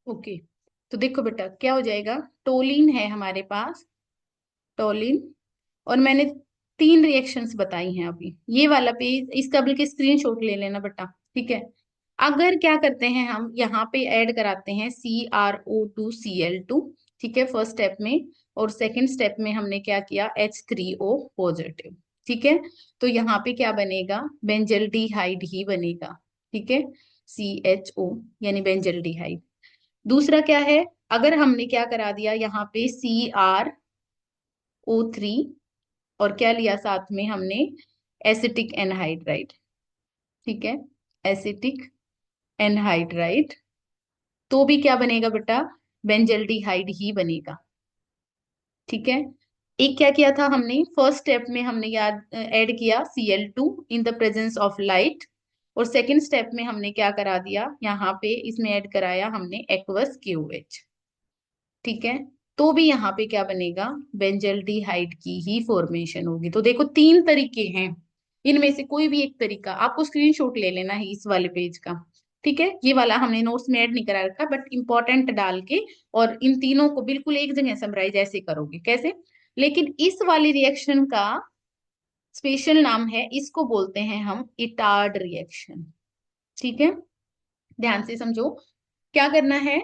Okay, तो देखो बेटा क्या हो जाएगा। टोलिन है हमारे पास, टोलिन। और मैंने तीन रिएक्शंस बताई हैं अभी। ये वाला पेज, इसका बल्कि स्क्रीनशॉट ले लेना बेटा। ठीक है। अगर क्या करते हैं हम यहाँ पे ऐड कराते हैं CrO2Cl2। ठीक है, फर्स्ट स्टेप में। और सेकंड स्टेप में हमने क्या किया, H3O पॉजिटिव। ठीक है। तो यहाँ पे क्या बनेगा, बेंजल्डिहाइड ही बनेगा। ठीक है, CHO यानी बेंजल्डिहाइड। दूसरा क्या है, अगर हमने क्या करा दिया यहाँ पे CrO3, और क्या लिया साथ में हमने, एसिटिक एनहाइड्राइड। ठीक है, एसिटिक एनहाइड्राइड। तो भी क्या बनेगा बेटा, बेंजल्डिहाइड ही बनेगा। ठीक है। एक क्या किया था हमने, फर्स्ट स्टेप में हमने याद ऐड किया Cl2 in the presence of light. और सेकंड स्टेप में हमने क्या करा दिया, यहाँ पे इसमें ऐड कराया हमने एक्वस KOH। ठीक है। तो भी यहाँ पे क्या बनेगा, बेंजल्डिहाइड की ही फॉर्मेशन होगी। तो देखो तीन तरीके हैं, इनमें से कोई भी एक तरीका आपको स्क्रीनशॉट ले लेना है इस वाले पेज का। ठीक है, ये वाला हमने नोट्स में ऐड नहीं करा रखा, बट इंपॉर्टेंट डाल के। और इन तीनों को बिल्कुल एक जगह समराइज ऐसे करोगे कैसे। लेकिन इस वाली रिएक्शन का स्पेशल नाम है, इसको बोलते हैं हम इटार्ड रिएक्शन। ठीक है, ध्यान से समझो। क्या करना है,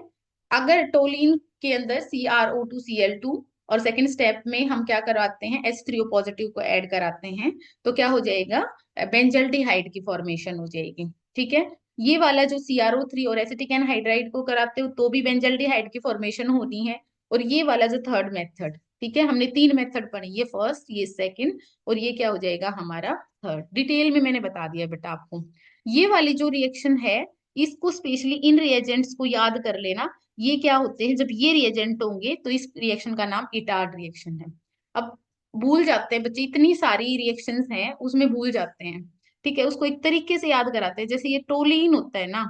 अगर टोलिन के अंदर CrO2Cl2, और सेकंड स्टेप में हम क्या करवाते हैं, H3O पॉजिटिव को ऐड कराते हैं, तो क्या हो जाएगा, बेंजल्डिहाइड की फॉर्मेशन हो जाएगी। ठीक है। ये वाला जो CrO3 और एसिटिक एनहाइड्राइड को कराते हो तो भी बेंजल्डिहाइड की फॉर्मेशन होनी है। और ये वाला जो थर्ड मेथड, ठीक है, हमने तीन मेथड पढ़े, ये फर्स्ट, ये सेकंड, और ये क्या हो जाएगा हमारा थर्ड। डिटेल में मैंने बता दिया बेटा आपको। ये वाली जो रिएक्शन है, इसको स्पेशली इन रिएजेंट्स को याद कर लेना। ये क्या होते हैं, जब ये रिएजेंट होंगे तो इस रिएक्शन का नाम इटार्ड रिएक्शन है। अब भूल जाते हैं बच्चे, इतनी सारी रिएक्शंस हैं उसमें भूल जाते हैं। ठीक है, उसको एक तरीके से याद कराते हैं, जैसे ये टोलीन होता है ना।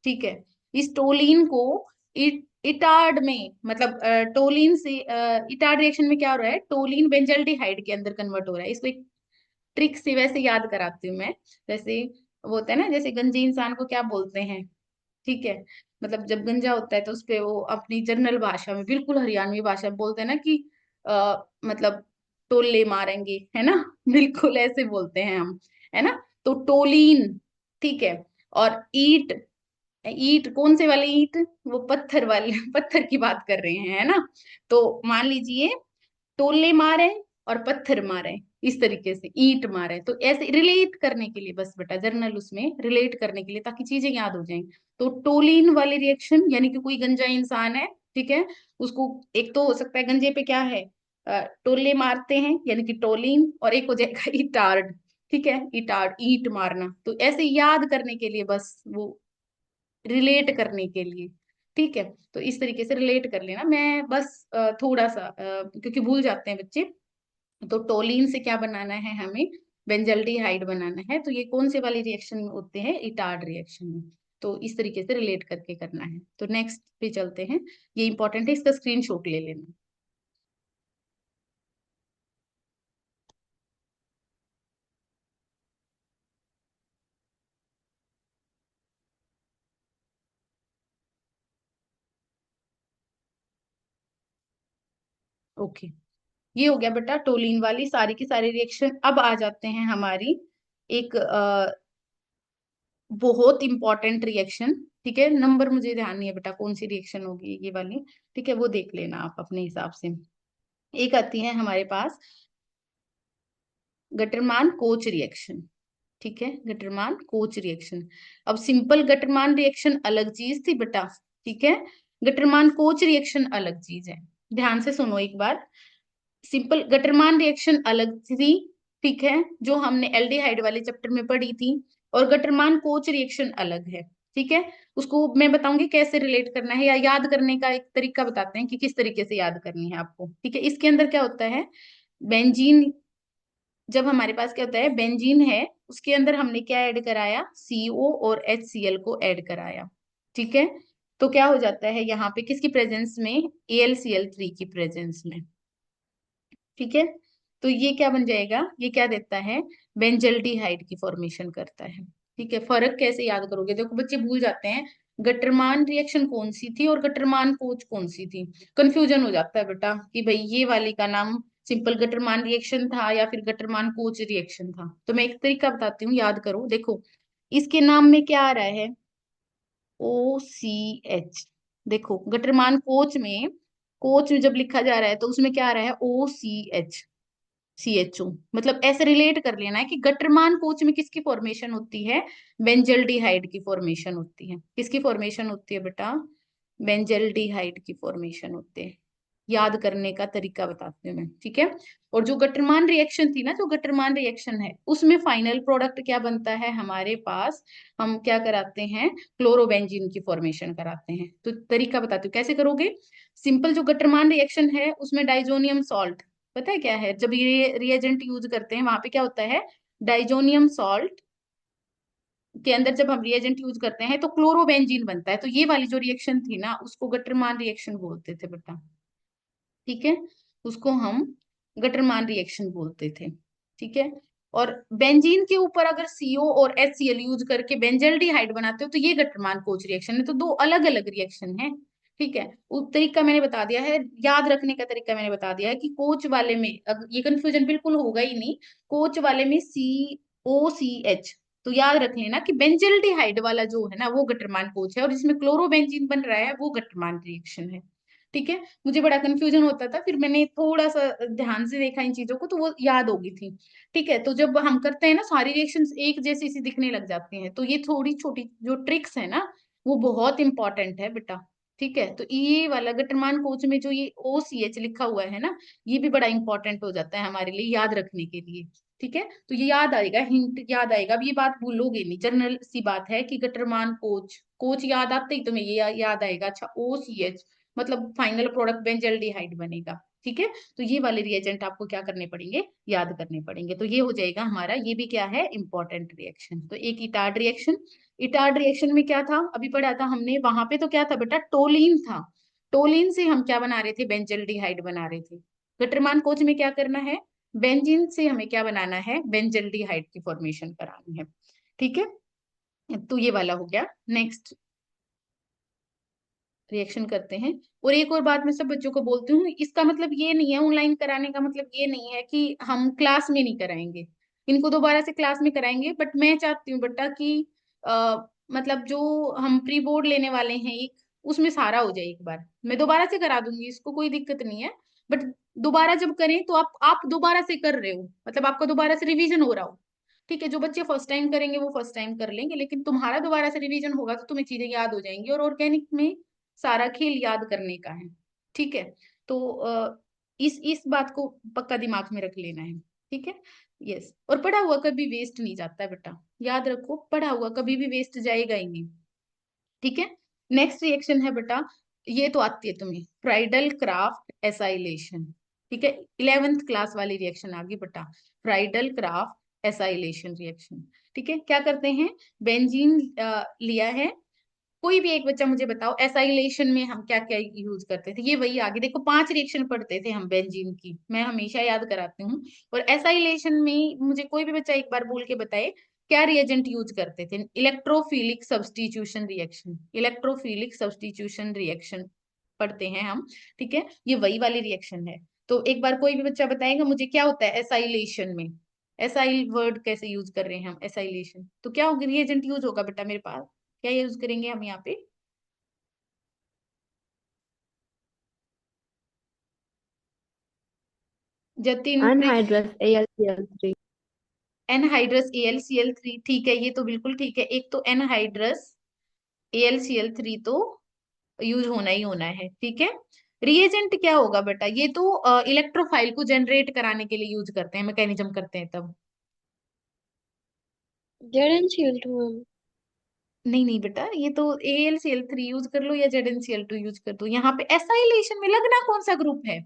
ठीक है, इस टोलीन को इटार्ड में, मतलब टोलीन से इटार्ड रिएक्शन में क्या हो रहा है, टोलीन बेंजल्डिहाइड के अंदर कन्वर्ट हो रहा है। इसको एक ट्रिक से वैसे याद कराती हूँ मैं। जैसे वो होता है ना, जैसे गंजे इंसान को क्या बोलते हैं। ठीक है, मतलब जब गंजा होता है तो उसपे वो अपनी जनरल भाषा में, बिल्कुल हरियाणवी भाषा में बोलते हैं ना कि मतलब टोले मारेंगे, है ना बिल्कुल ऐसे बोलते हैं हम, है ना। तो टोलीन, ठीक है। और ईट, ईट कौन से वाले ईट, वो पत्थर वाले पत्थर की बात कर रहे हैं, है ना। तो मान लीजिए टोले मारे और पत्थर मारे, इस तरीके से ईंट मारे, तो ऐसे रिलेट करने के लिए बस बेटा, जर्नल उसमें रिलेट करने के लिए, ताकि चीजें याद हो जाएं। तो टोलिन वाली रिएक्शन यानी कि कोई गंजा इंसान है, ठीक है, उसको एक तो हो सकता है गंजे पे क्या है, टोले मारते हैं यानी कि टोलिन, और एक हो जाएगा इटार्ड। ठीक है, इटार्ड ईंट मारना, तो ऐसे याद करने के लिए बस, वो रिलेट करने के लिए। ठीक है, तो इस तरीके से रिलेट कर लेना। मैं बस थोड़ा सा क्योंकि भूल जाते हैं बच्चे। तो टोलिन से क्या बनाना है हमें, बेंजल्डिहाइड बनाना है। तो ये कौन से वाली रिएक्शन में होते हैं, इटार्ड रिएक्शन में। तो इस तरीके से रिलेट करके करना है। तो नेक्स्ट पे चलते हैं, ये इंपॉर्टेंट है, इसका स्क्रीनशॉट ले लेना। ओके, ये हो गया बेटा टोलिन वाली सारी की सारी रिएक्शन। अब आ जाते हैं हमारी एक बहुत इंपॉर्टेंट रिएक्शन। ठीक है, नंबर मुझे ध्यान नहीं है बेटा कौन सी रिएक्शन होगी ये वाली। ठीक है, वो देख लेना आप अपने हिसाब से। एक आती है हमारे पास गटरमान कोच रिएक्शन। ठीक है, गटरमान कोच रिएक्शन। अब सिंपल गटरमान रिएक्शन अलग चीज थी बेटा। ठीक है, गटरमान कोच रिएक्शन अलग चीज है। ध्यान से सुनो एक बार। सिंपल गटरमान रिएक्शन अलग थी, ठीक है, जो हमने एल्डिहाइड वाले चैप्टर में पढ़ी थी। और गटरमान कोच रिएक्शन अलग है। ठीक है, उसको मैं बताऊंगी कैसे रिलेट करना है, या याद करने का एक तरीका बताते हैं कि किस तरीके से याद करनी है आपको। ठीक है, इसके अंदर क्या होता है, बेंजीन, जब हमारे पास क्या होता है, बेंजीन है, उसके अंदर हमने क्या ऐड कराया, CO और HCl को ऐड कराया। ठीक है, तो क्या हो जाता है यहाँ पे, किसकी प्रेजेंस में, AlCl3 की प्रेजेंस में। ठीक है, तो ये क्या बन जाएगा, ये क्या देता है, बेंजल्डिहाइड की फॉर्मेशन करता है। ठीक है, फर्क कैसे याद करोगे, देखो बच्चे भूल जाते हैं। गटरमान रिएक्शन कौन सी थी और गटरमान कोच कौन सी थी। कंफ्यूजन हो जाता है बेटा कि भाई ये वाली का नाम सिंपल गटरमान रिएक्शन था या फिर गटरमान कोच रिएक्शन था। तो मैं एक तरीका बताती हूँ, याद करो। देखो इसके नाम में क्या आ रहा है, OCH। देखो गटरमान कोच में जब लिखा जा रहा है तो उसमें क्या आ रहा है, OCH, CHO। मतलब ऐसे रिलेट कर लेना है कि गटरमान कोच में किसकी फॉर्मेशन होती है, बेंजल्डिहाइड की फॉर्मेशन होती है। किसकी फॉर्मेशन होती है बेटा, बेंजल्डिहाइड की फॉर्मेशन होती है। याद करने का तरीका बताती हूँ मैं, ठीक है। और जो गटरमान रिएक्शन थी ना, जो गटरमान रिएक्शन है उसमें फाइनल प्रोडक्ट क्या बनता है हमारे पास, हम क्या कराते हैं, क्लोरोबेंजीन की फॉर्मेशन कराते हैं। तो तरीका बताती हूँ कैसे करोगे। सिंपल जो गटरमान रिएक्शन है उसमें डाइजोनियम सॉल्ट, पता है क्या है, जब ये रिएजेंट यूज करते हैं वहां पे क्या होता है, डाइजोनियम सॉल्ट के अंदर जब हम रिएजेंट यूज करते हैं तो क्लोरोबेंजीन बनता है। तो ये वाली जो रिएक्शन थी ना उसको गटरमान रिएक्शन बोलते थे बेटा, ठीक है। उसको हम गटरमान रिएक्शन बोलते थे, ठीक है। और बेंजीन के ऊपर अगर CO और HCl यूज करके बेंजल्डिहाइड बनाते हो तो ये गटरमान कोच रिएक्शन है। तो दो अलग अलग रिएक्शन है, ठीक है। उस तरीका मैंने बता दिया है, याद रखने का तरीका मैंने बता दिया है कि कोच वाले में ये कंफ्यूजन बिल्कुल होगा ही नहीं। कोच वाले में COCH, तो याद रख लेना कि बेंजल्डिहाइड वाला जो है ना वो गटरमान कोच है, और जिसमें क्लोरोबेंजीन बन रहा है वो गटरमान रिएक्शन है, ठीक है। मुझे बड़ा कंफ्यूजन होता था, फिर मैंने थोड़ा सा ध्यान से देखा इन चीजों को तो वो याद हो गई थी, ठीक है। तो जब हम करते हैं ना सारी रिएक्शंस एक जैसी सी दिखने लग जाती हैं, तो ये थोड़ी छोटी जो ट्रिक्स है ना वो बहुत इंपॉर्टेंट है बेटा, ठीक है। तो ये वाला गटरमान कोच में जो ये OCH लिखा हुआ है ना, ये भी बड़ा इंपॉर्टेंट हो जाता है हमारे लिए याद रखने के लिए, ठीक है। तो ये याद आएगा, हिंट याद आएगा। अब ये बात भूलोगे नहीं, जनरल सी बात है कि गटरमान कोच, कोच याद आते ही तुम्हें ये याद आएगा, अच्छा OCH मतलब फाइनल प्रोडक्ट बेंजल्डिहाइड बनेगा, ठीक है। तो ये वाले रिएजेंट आपको क्या करने पड़ेंगे, याद करने पड़ेंगे। तो ये हो जाएगा हमारा, ये भी क्या है, इंपॉर्टेंट रिएक्शन। तो एक इटार्ड रिएक्शन, इटार्ड रिएक्शन में क्या था अभी पढ़ा था हमने, वहां पे तो क्या था बेटा, टोलीन था। टोलीन से हम क्या बना रहे थे, बेंजल्डिहाइड बना रहे थे। गटरमान कोच में क्या करना है, बेंजीन से हमें क्या बनाना है, बेंजल्डिहाइड की फॉर्मेशन करानी है, ठीक है। तो ये वाला हो गया। नेक्स्ट रिएक्शन करते हैं। और एक और बात मैं सब बच्चों को बोलती हूँ, इसका मतलब ये नहीं है, ऑनलाइन कराने का मतलब ये नहीं है कि हम क्लास में नहीं कराएंगे, इनको दोबारा से क्लास में कराएंगे। बट मैं चाहती हूँ बेटा कि मतलब जो हम प्री बोर्ड लेने वाले हैं एक, उसमें सारा हो जाए एक बार। मैं दोबारा से करा दूंगी, इसको कोई दिक्कत नहीं है। बट दोबारा जब करें तो आप दोबारा से कर रहे हो, मतलब आपका दोबारा से रिवीजन हो रहा हो, ठीक है। जो बच्चे फर्स्ट टाइम करेंगे वो फर्स्ट टाइम कर लेंगे, लेकिन तुम्हारा दोबारा से रिवीजन होगा तो तुम्हें चीजें याद हो जाएंगी। और ऑर्गेनिक में सारा खेल याद करने का है, ठीक है। तो इस बात को पक्का दिमाग में रख लेना है, ठीक है। यस, और पढ़ा हुआ कभी वेस्ट नहीं जाता है बेटा, याद रखो, पढ़ा हुआ कभी भी वेस्ट जाएगा ही नहीं, ठीक है। नेक्स्ट रिएक्शन है बेटा, ये तो आती है तुम्हें, फ्राइडल क्राफ्ट एसाइलेशन, ठीक है। 11th क्लास वाली रिएक्शन आ गई बेटा, फ्राइडल क्राफ्ट एसाइलेशन रिएक्शन, ठीक है। क्या करते हैं, बेंजीन लिया है, कोई भी एक बच्चा मुझे बताओ एसाइलेशन में हम क्या क्या यूज करते थे। ये वही आगे देखो, 5 रिएक्शन पढ़ते थे हम बेंजीन की, मैं हमेशा याद कराती हूँ। और एसाइलेशन में मुझे कोई भी बच्चा एक बार बोल के बताए क्या रिएजेंट यूज करते थे। Electrophilic substitution reaction, electrophilic substitution reaction पढ़ते हैं हम, ठीक है। ये वही वाली रिएक्शन है। तो एक बार कोई भी बच्चा बताएगा मुझे क्या होता है एसाइलेशन में, एसाइल वर्ड कैसे यूज कर रहे हैं हम, एसाइलेशन तो क्या होगा, रिएजेंट यूज होगा बेटा मेरे पास, क्या यूज करेंगे हम यहाँ पे, Jatin anhydrous AlCl3। Anhydrous AlCl3, ठीक है, ये तो बिल्कुल ठीक है। एक तो एनहाइड्रस AlCl3 तो यूज होना ही होना है, ठीक है। रिएजेंट क्या होगा बेटा, ये तो इलेक्ट्रोफाइल को जनरेट कराने के लिए यूज करते हैं, मैकेनिज्म करते हैं तब। ZnCl2। नहीं नहीं बेटा, ये तो AlCl3 यूज कर लो या ZnCl2 यूज कर दो, यहाँ पे एसाइलेशन में लगना कौन सा ग्रुप है,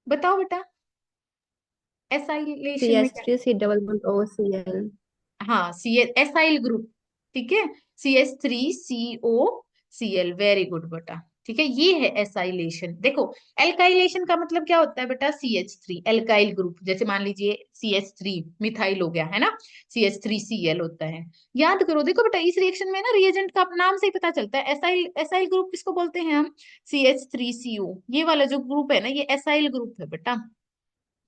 बताओ बेटा, एसाइलेशन में क्या, CH3 C double bond OCl। हाँ सी एसाइल ग्रुप, ठीक है। CH3COCl, वेरी गुड बेटा, ठीक है, ये है एसाइलेशन। देखो, एल्काइलेशन का मतलब क्या होता है बेटा, CH3 एल्काइल ग्रुप, जैसे मान लीजिए CH3 मिथाइल हो गया है ना, CH3Cl होता है। याद करो, देखो बेटा, इस रिएक्शन में ना रिएजेंट का नाम से ही पता चलता है। एसाइल, एसाइल ग्रुप किसको बोलते हैं हम, CH3CO, ये वाला जो ग्रुप है ना, ये एसाइल ग्रुप है बेटा।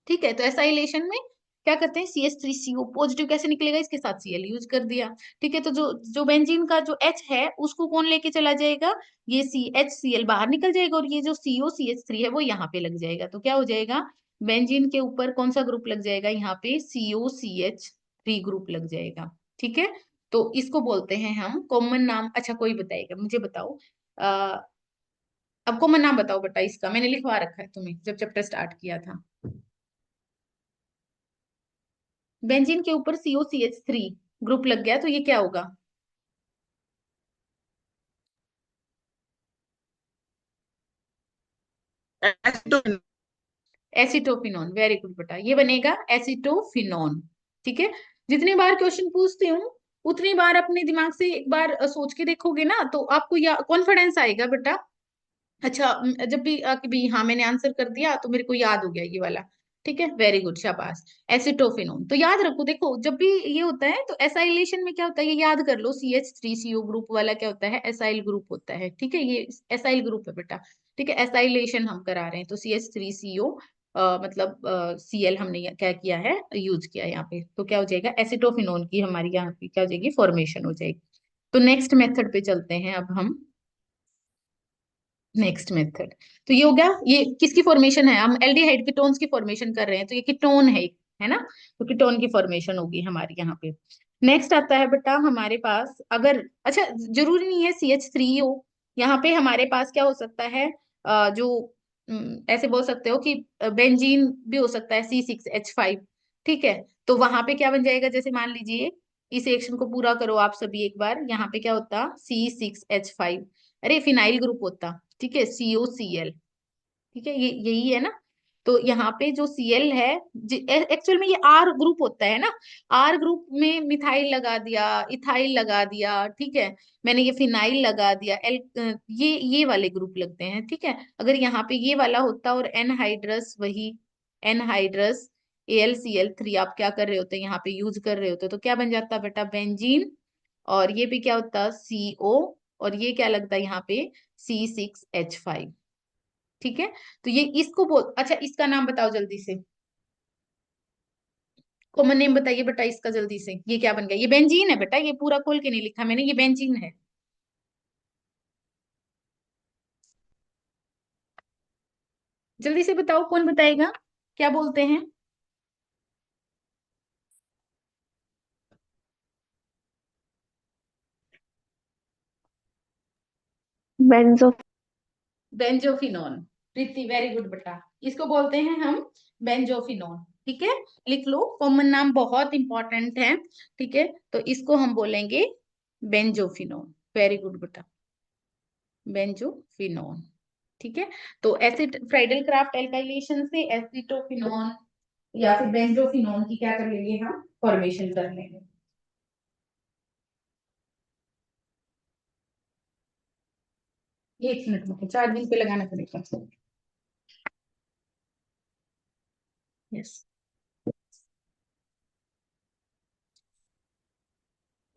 ठीक है, तो एसाइलेशन में क्या करते हैं, CH3CO पॉजिटिव कैसे निकलेगा, इसके साथ Cl यूज कर दिया। ठीक है, तो जो जो बेंजीन का जो H है उसको कौन लेके चला जाएगा, ये HCl बाहर निकल जाएगा, और ये जो COCH3 है वो यहाँ पे लग जाएगा। तो क्या हो जाएगा, बेंजीन के ऊपर कौन सा ग्रुप लग जाएगा, यहाँ पे COCH3 ग्रुप लग जाएगा। ठीक है, तो इसको बोलते हैं हम कॉमन नाम। अच्छा, कोई बताएगा, मुझे बताओ, आ, अब कॉमन नाम बताओ बेटा इसका, मैंने लिखवा रखा है तुम्हें जब चैप्टर स्टार्ट किया था। बेंजीन के ऊपर COCH3 ग्रुप लग गया तो ये क्या होगा, एसिटोन। एसिटोफिनोन। वेरी गुड बेटा, ये बनेगा एसिटोफिनोन। ठीक है, जितनी बार क्वेश्चन पूछती हूँ उतनी बार अपने दिमाग से एक बार सोच के देखोगे ना, तो आपको या कॉन्फिडेंस आएगा बेटा। अच्छा, जब भी कि भी हाँ मैंने आंसर कर दिया तो मेरे को याद हो गया ये वाला। ठीक है, वेरी गुड, शाबाश। एसिटोफिनोन तो याद रखो, देखो जब भी ये होता है तो एसाइलेशन में क्या होता है, ये याद कर लो, CH3CO ग्रुप वाला क्या होता है, एसाइल ग्रुप होता है। ठीक है, ये एसाइल ग्रुप है बेटा। ठीक है, एसाइलेशन हम करा रहे हैं तो CH3CO मतलब Cl हमने क्या किया है, यूज किया है यहाँ पे, तो क्या हो जाएगा, एसिटोफिनोन की हमारी यहाँ पे क्या हो जाएगी, फॉर्मेशन हो जाएगी। तो नेक्स्ट मेथड पे चलते हैं अब हम। नेक्स्ट मेथड, तो ये हो गया, ये किसकी फॉर्मेशन है, हम एल्डिहाइड कीटोन्स की फॉर्मेशन कर रहे हैं, तो ये कीटोन है ना, तो कीटोन की फॉर्मेशन होगी हमारी यहाँ पे। नेक्स्ट आता है बेटा हमारे पास, अगर अच्छा, जरूरी नहीं है CH3 हो, यहाँ पे हमारे पास क्या हो सकता है, जो ऐसे बोल सकते हो कि बेंजीन भी हो सकता है, C6H5। ठीक है, तो वहां पे क्या बन जाएगा, जैसे मान लीजिए, इस एक्शन को पूरा करो आप सभी एक बार, यहाँ पे क्या होता, C6H5, अरे फिनाइल ग्रुप होता। ठीक है, COCl। ठीक है, ये यही है ना, तो यहाँ पे जो Cl है, एक्चुअल में ये R ग्रुप होता है ना, R ग्रुप में मिथाइल लगा दिया, इथाइल लगा दिया। ठीक है, मैंने ये फिनाइल लगा दिया, ये वाले ग्रुप लगते हैं। ठीक है, अगर यहाँ पे ये वाला होता और एनहाइड्रस, वही एनहाइड्रस AlCl3 आप क्या कर रहे होते, यहाँ पे यूज कर रहे होते, तो क्या बन जाता बेटा, बेंजीन। और ये भी क्या होता, CO, और ये क्या लगता है यहाँ पे, C6H5। ठीक है, तो ये इसको बोल, अच्छा इसका नाम बताओ जल्दी से, कॉमन नेम बताइए बेटा इसका जल्दी से, ये क्या बन गया, ये बेंजीन है बेटा, ये पूरा खोल के नहीं लिखा मैंने, ये बेंजीन है। जल्दी से बताओ, कौन बताएगा, क्या बोलते हैं, बेंजो। बेंजोफिनोन। प्रीति, वेरी गुड बेटा, इसको बोलते हैं हम बेंजोफिनोन। ठीक है, लिख लो, कॉमन नाम बहुत इंपॉर्टेंट है। ठीक है, तो इसको हम बोलेंगे बेंजोफिनोन। वेरी गुड बेटा, बेंजोफिनोन। ठीक है, तो एसिड फ्राइडल क्राफ्ट एल्काइलेशन से एसिटोफिनोन या फिर बेंजोफिनोन की क्या कर लेंगे हम, फॉर्मेशन कर लेंगे। एक मिनट में चार्जिंग पे लगाना पड़ेगा। यस,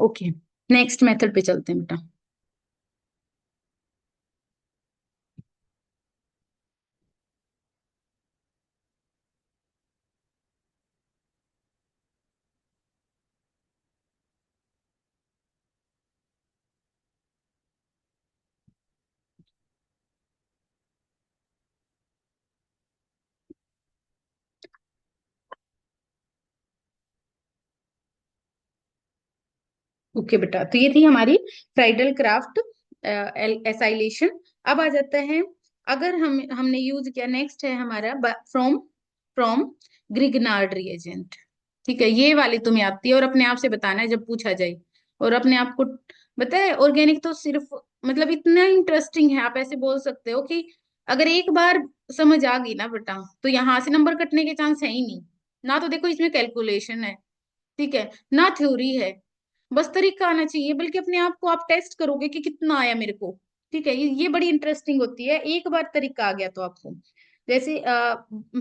ओके, नेक्स्ट मेथड पे चलते हैं बेटा। ओके बेटा, तो ये थी हमारी फ्राइडल क्राफ्ट एसाइलेशन। अब आ जाता है, अगर हमने यूज किया, नेक्स्ट है हमारा फ्रॉम फ्रॉम ग्रिगनार्ड रिएजेंट। ठीक है, ये वाली तुम्हें आती है और अपने आप से बताना है जब पूछा जाए, और अपने आप को बताए, ऑर्गेनिक तो सिर्फ मतलब इतना इंटरेस्टिंग है, आप ऐसे बोल सकते हो कि अगर एक बार समझ आ गई ना बेटा, तो यहाँ से नंबर कटने के चांस है ही नहीं। ना तो देखो इसमें कैलकुलेशन है, ठीक है, ना थ्योरी है, बस तरीका आना चाहिए, बल्कि अपने आप को आप टेस्ट करोगे कि कितना आया मेरे को। ठीक है, ये बड़ी इंटरेस्टिंग होती है, एक बार तरीका आ गया तो आपको। जैसे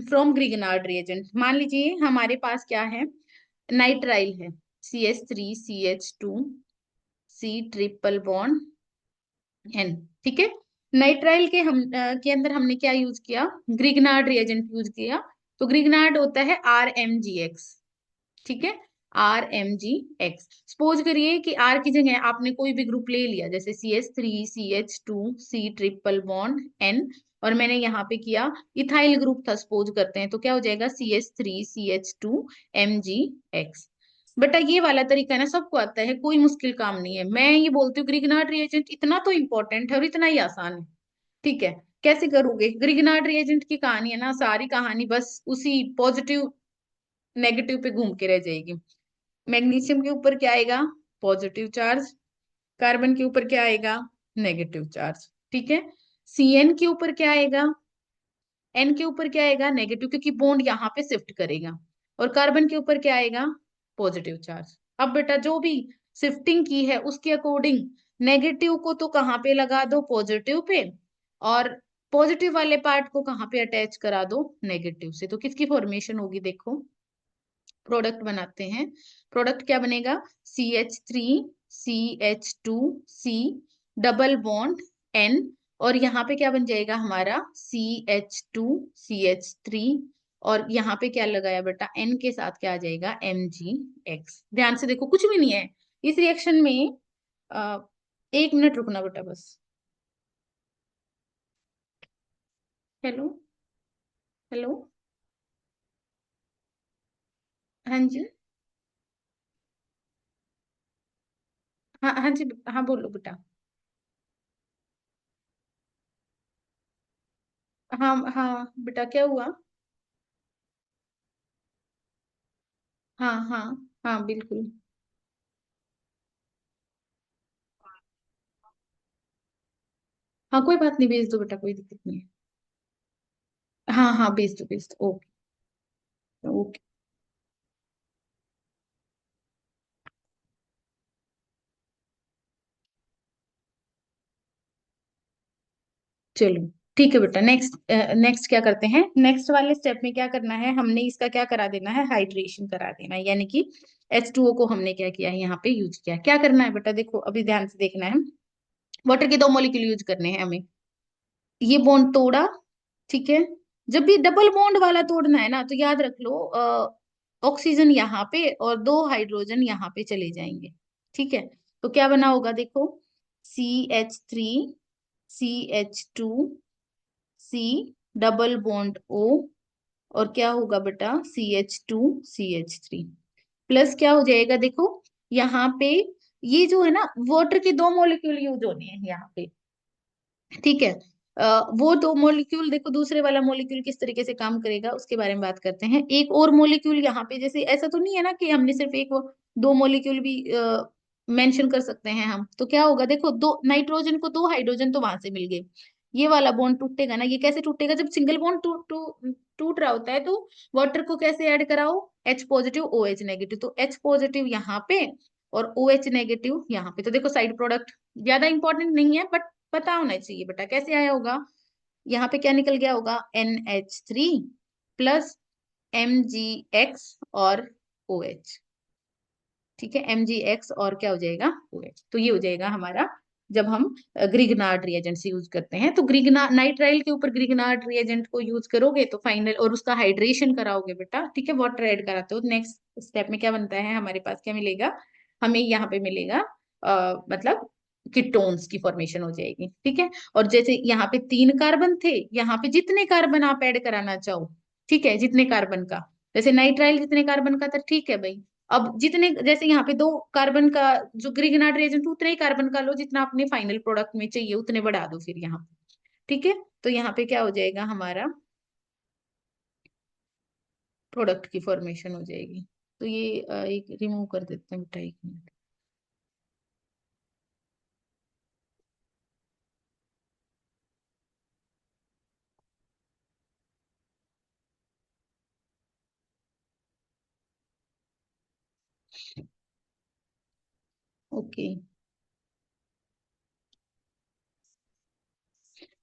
फ्रॉम ग्रिगनार्ड रिएजेंट, मान लीजिए हमारे पास क्या है, नाइट्राइल है, CH3CH2 C triple bond N। ठीक है, नाइट्राइल के अंदर हमने क्या यूज किया, ग्रिगनार्ड रिएजेंट यूज किया। तो ग्रिगनार्ड होता है RMgX। ठीक है, RMgX। सपोज करिए कि R की जगह आपने कोई भी ग्रुप ले लिया, जैसे CH3CH2 C triple bond N, और मैंने यहाँ पे किया इथाइल ग्रुप था, सपोज करते हैं, तो क्या हो जाएगा CH3CH2MgX। बेटा ये वाला तरीका है ना, सबको आता है, कोई मुश्किल काम नहीं है। मैं ये बोलती हूँ ग्रिगनार्ड रिएजेंट इतना तो इंपॉर्टेंट है और इतना ही आसान है। ठीक है, कैसे करोगे, ग्रिगनार्ड रिएजेंट की कहानी है ना, सारी कहानी बस उसी पॉजिटिव नेगेटिव पे घूम के रह जाएगी। मैग्नीशियम के ऊपर क्या आएगा, पॉजिटिव चार्ज। कार्बन के ऊपर क्या आएगा, नेगेटिव चार्ज। ठीक है, CN के ऊपर क्या आएगा, N के ऊपर क्या आएगा, नेगेटिव, क्योंकि बॉन्ड यहाँ पे शिफ्ट करेगा। और कार्बन के ऊपर क्या आएगा, पॉजिटिव चार्ज। अब बेटा जो भी शिफ्टिंग की है उसके अकॉर्डिंग नेगेटिव को तो कहाँ पे लगा दो, पॉजिटिव पे, और पॉजिटिव वाले पार्ट को कहाँ पे अटैच करा दो, नेगेटिव से। तो किसकी फॉर्मेशन होगी देखो, प्रोडक्ट बनाते हैं। प्रोडक्ट क्या बनेगा, CH3CH2C डबल बॉन्ड N, और यहाँ पे क्या बन जाएगा हमारा CH2CH3, और यहाँ पे क्या लगाया बेटा, N के साथ क्या आ जाएगा, MgX। ध्यान से देखो, कुछ भी नहीं है इस रिएक्शन में। आ, 1 मिनट रुकना बेटा बस। हेलो, हेलो, हाँ जी, हाँ हाँ जी, हाँ बोलो बेटा। हाँ हाँ बेटा, क्या हुआ। हाँ हाँ, हाँ बिल्कुल। हाँ कोई बात नहीं, भेज दो बेटा, कोई दिक्कत नहीं है। हाँ हाँ, भेज दो भेज दो, ओके। ओके, चलो ठीक है बेटा। नेक्स्ट नेक्स्ट क्या करते हैं, नेक्स्ट वाले स्टेप में क्या करना है, हमने इसका क्या करा देना है, हाइड्रेशन करा देना है, यानी कि H2O को हमने क्या किया है, यहाँ पे यूज किया। क्या करना है बेटा, देखो अभी ध्यान से देखना है। वाटर के 2 मॉलिक्यूल यूज करने हैं हमें, ये बॉन्ड तोड़ा। ठीक है, जब भी डबल बॉन्ड वाला तोड़ना है ना, तो याद रख लो, ऑक्सीजन यहाँ पे और 2 हाइड्रोजन यहाँ पे चले जाएंगे। ठीक है, तो क्या बना होगा देखो, CH3CH2C डबल बॉन्ड O, और क्या होगा बेटा, CH2CH3 प्लस क्या हो जाएगा देखो, यहाँ पे ये जो है ना, वाटर के 2 मॉलिक्यूल यूज होने हैं यहाँ पे। ठीक है, वो 2 मॉलिक्यूल देखो, दूसरे वाला मॉलिक्यूल किस तरीके से काम करेगा उसके बारे में बात करते हैं। एक और मॉलिक्यूल यहाँ पे, जैसे ऐसा तो नहीं है ना कि हमने सिर्फ एक 2 मॉलिक्यूल भी मेंशन कर सकते हैं हम, तो क्या होगा देखो, दो नाइट्रोजन को 2 हाइड्रोजन तो वहां से मिल गए, ये वाला बॉन्ड टूटेगा ना, ये कैसे टूटेगा, जब सिंगल बॉन्ड टूट रहा होता है तो वाटर को कैसे ऐड कराओ, H पॉजिटिव OH नेगेटिव, तो H पॉजिटिव यहाँ पे और OH नेगेटिव यहाँ पे। तो देखो साइड प्रोडक्ट ज्यादा इंपॉर्टेंट नहीं है, बट पता होना चाहिए बेटा कैसे आया होगा। यहाँ पे क्या निकल गया होगा, NH3 प्लस MgX और OH। ठीक है, MgX और क्या हो जाएगा, OH। तो ये हो जाएगा हमारा, जब हम ग्रिगनार्ड रिएजेंट यूज करते हैं, तो ग्रिगना नाइट्राइल के ऊपर ग्रिगनार्ड रिएजेंट को यूज करोगे तो फाइनल, और उसका हाइड्रेशन कराओगे बेटा। ठीक है, वाटर ऐड कराते हो, नेक्स्ट स्टेप में क्या बनता है हमारे पास, क्या मिलेगा हमें, यहाँ पे मिलेगा मतलब कीटोन्स की फॉर्मेशन हो जाएगी। ठीक है, और जैसे यहाँ पे 3 कार्बन थे, यहाँ पे जितने कार्बन आप ऐड कराना चाहो, ठीक है, जितने कार्बन का, जैसे नाइट्राइल जितने कार्बन का था, ठीक है भाई, अब जितने, जैसे यहाँ पे 2 कार्बन का जो ग्रिगनार्ड रिएजेंट, उतने ही कार्बन का लो जितना अपने फाइनल प्रोडक्ट में चाहिए, उतने बढ़ा दो फिर यहाँ पे। ठीक है, तो यहाँ पे क्या हो जाएगा हमारा, प्रोडक्ट की फॉर्मेशन हो जाएगी। तो ये एक रिमूव कर देते हैं बेटा, 1 मिनट। ओके,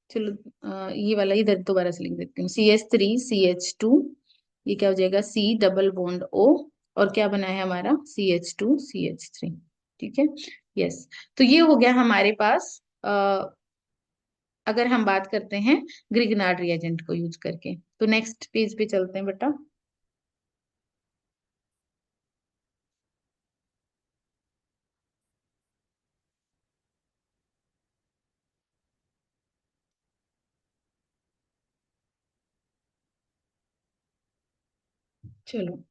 चलो ये वाला इधर दोबारा से लिख देती हूँ, CH3 CH2, ये क्या हो जाएगा, C डबल बॉन्ड O, और क्या बना है हमारा, CH2CH3। ठीक है, यस। तो ये हो गया हमारे पास अगर हम बात करते हैं ग्रिग्नार्ड रिएजेंट को यूज करके। तो नेक्स्ट पेज पे चलते हैं बेटा। चलो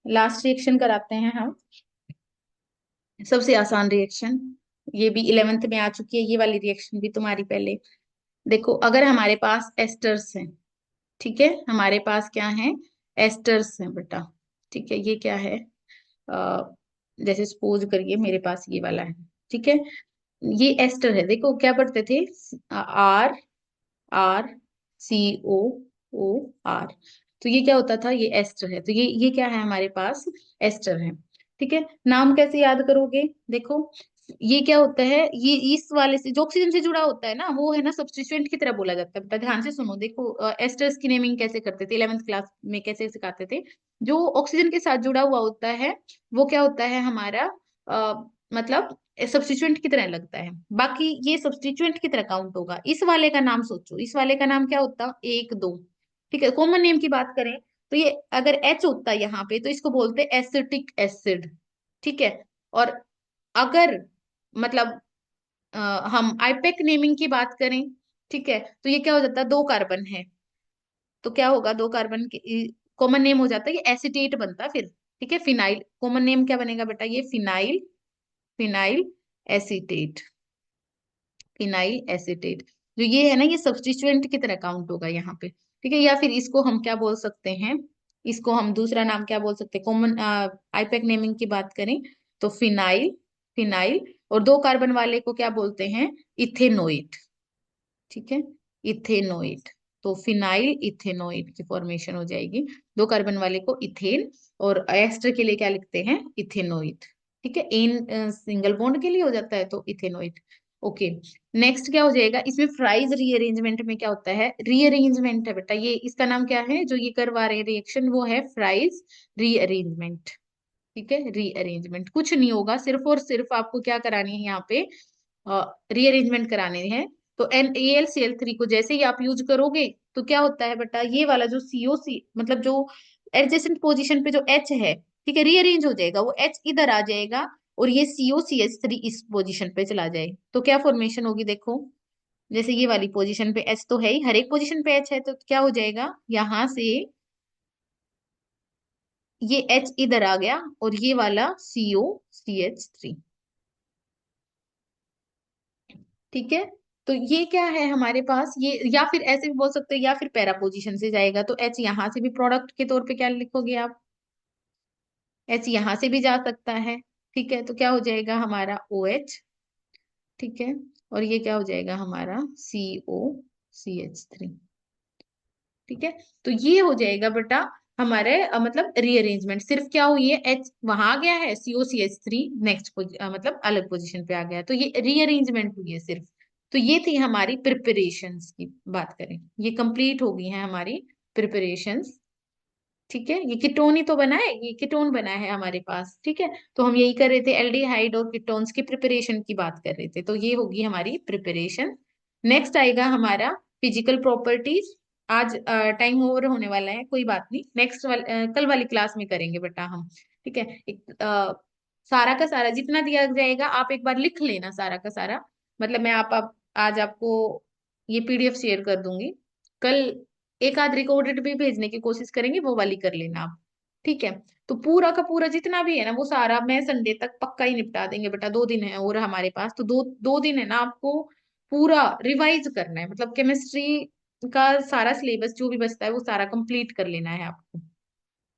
लास्ट रिएक्शन कराते हैं हम, सबसे आसान रिएक्शन। ये भी 11th में आ चुकी है, ये वाली रिएक्शन भी तुम्हारी पहले। देखो, अगर हमारे पास एस्टर्स हैं, ठीक है, हमारे पास क्या है, एस्टर्स हैं बेटा। ठीक है, ये क्या है, अ, जैसे सपोज करिए मेरे पास ये वाला है, ठीक है, ये एस्टर है। देखो क्या पढ़ते थे, आर, आर, COOR। तो ये क्या होता था, ये एस्टर है। तो ये क्या है हमारे पास, एस्टर है। ठीक है, नाम कैसे याद करोगे, देखो ये क्या होता है, ये इस वाले से जो ऑक्सीजन से जुड़ा होता है ना, वो है ना सब्स्टिट्यूएंट की तरह बोला जाता है बेटा। ध्यान से सुनो, देखो एस्टर्स की नेमिंग कैसे करते थे 11th क्लास में, कैसे सिखाते थे। जो ऑक्सीजन के साथ जुड़ा हुआ होता है वो क्या होता है हमारा, मतलब सब्स्टिट्यूएंट की तरह लगता है। बाकी ये सब्स्टिट्यूएंट की तरह काउंट होगा। इस वाले का नाम सोचो, इस वाले का नाम क्या होता, एक दो। ठीक है, कॉमन नेम की बात करें तो ये अगर H होता है यहाँ पे तो इसको बोलते एसिटिक एसिड। ठीक है, और अगर मतलब अ, हम आईपेक नेमिंग की बात करें, ठीक है, तो ये क्या हो जाता है, दो कार्बन है, तो क्या होगा, दो कार्बन के कॉमन नेम हो जाता है, ये एसिटेट बनता है फिर। ठीक है, फिनाइल, कॉमन नेम क्या बनेगा बेटा, ये phenyl, phenyl acetate, phenyl acetate. जो ये है ना, ये सब्स्टिट्यूएंट की तरह काउंट होगा यहाँ पे। ठीक है, या फिर इसको हम क्या बोल सकते हैं, इसको हम दूसरा नाम क्या बोल सकते हैं, कॉमन आईपेक नेमिंग की बात करें तो फिनाइल, फिनाइल, और दो कार्बन वाले को क्या बोलते हैं, इथेनोइट। ठीक है, इथेनोइट। तो फिनाइल इथेनोइट की फॉर्मेशन हो जाएगी, दो कार्बन वाले को इथेन, और एस्टर के लिए क्या लिखते हैं, इथेनोइट। ठीक है, इन सिंगल बॉन्ड के लिए हो जाता है तो इथेनोइट। ओके, नेक्स्ट क्या हो जाएगा, इसमें फ्राइज रीअरेंजमेंट में क्या होता है, रीअरेंजमेंट है बेटा, ये इसका नाम क्या है, जो ये करवा रहे हैं रिएक्शन, वो है फ्राइज रीअरेंजमेंट। ठीक है, रीअरेंजमेंट कुछ नहीं होगा, सिर्फ और सिर्फ आपको क्या करानी है यहाँ पे, रीअरेंजमेंट कराने हैं। तो NaLCl3 को जैसे ही आप यूज करोगे तो क्या होता है बेटा, ये वाला जो COC मतलब जो एडजेसेंट पोजीशन पे जो H है, ठीक है, रीअरेंज हो जाएगा, वो H इधर आ जाएगा, और ये COCH3 इस पोजीशन पे चला जाए। तो क्या फॉर्मेशन होगी, देखो जैसे ये वाली पोजीशन पे H तो है ही, हर एक पोजीशन पे H है, तो क्या हो जाएगा, यहाँ से ये H इधर आ गया, और ये वाला COCH3। ठीक है, तो ये क्या है हमारे पास, ये या फिर ऐसे भी बोल सकते हो, या फिर पैरा पोजीशन से जाएगा तो H यहाँ से भी प्रोडक्ट के तौर पे क्या लिखोगे आप, H यहाँ से भी जा सकता है। ठीक है, तो क्या हो जाएगा हमारा OH। ठीक है, और ये क्या हो जाएगा हमारा COCH3। ठीक है, तो ये हो जाएगा बेटा हमारे मतलब रीअरेंजमेंट। सिर्फ क्या हुई है, H वहां आ गया है, COCH3 नेक्स्ट मतलब अलग पोजीशन पे आ गया है, तो ये रीअरेंजमेंट हुई है सिर्फ। तो ये थी हमारी प्रिपरेशंस की बात करें, ये कंप्लीट हो गई है हमारी प्रिपरेशंस। ठीक है, ये कीटोन ही तो बना है, ये कीटोन बना है हमारे पास। ठीक है, तो हम यही कर रहे थे, एल्डिहाइड और कीटोन्स की प्रिपरेशन की बात कर रहे थे, तो ये होगी हमारी प्रिपरेशन। नेक्स्ट आएगा हमारा फिजिकल प्रॉपर्टीज। आज टाइम ओवर होने वाला है, कोई बात नहीं, नेक्स्ट कल वाली क्लास में करेंगे बेटा हम। ठीक है, सारा का सारा जितना दिया जाएगा आप एक बार लिख लेना, सारा का सारा, मतलब मैं आप आज आपको ये PDF शेयर कर दूंगी। कल एक आध रिकॉर्डेड भी भेजने की कोशिश करेंगे, वो वाली कर लेना आप। ठीक है, तो पूरा का पूरा जितना भी है ना, वो सारा मैं संडे तक पक्का ही निपटा देंगे बेटा। 2 दिन है और हमारे पास, तो दो दो दिन है ना, आपको पूरा रिवाइज करना है, मतलब केमिस्ट्री का सारा सिलेबस जो भी बचता है वो सारा कंप्लीट कर लेना है आपको।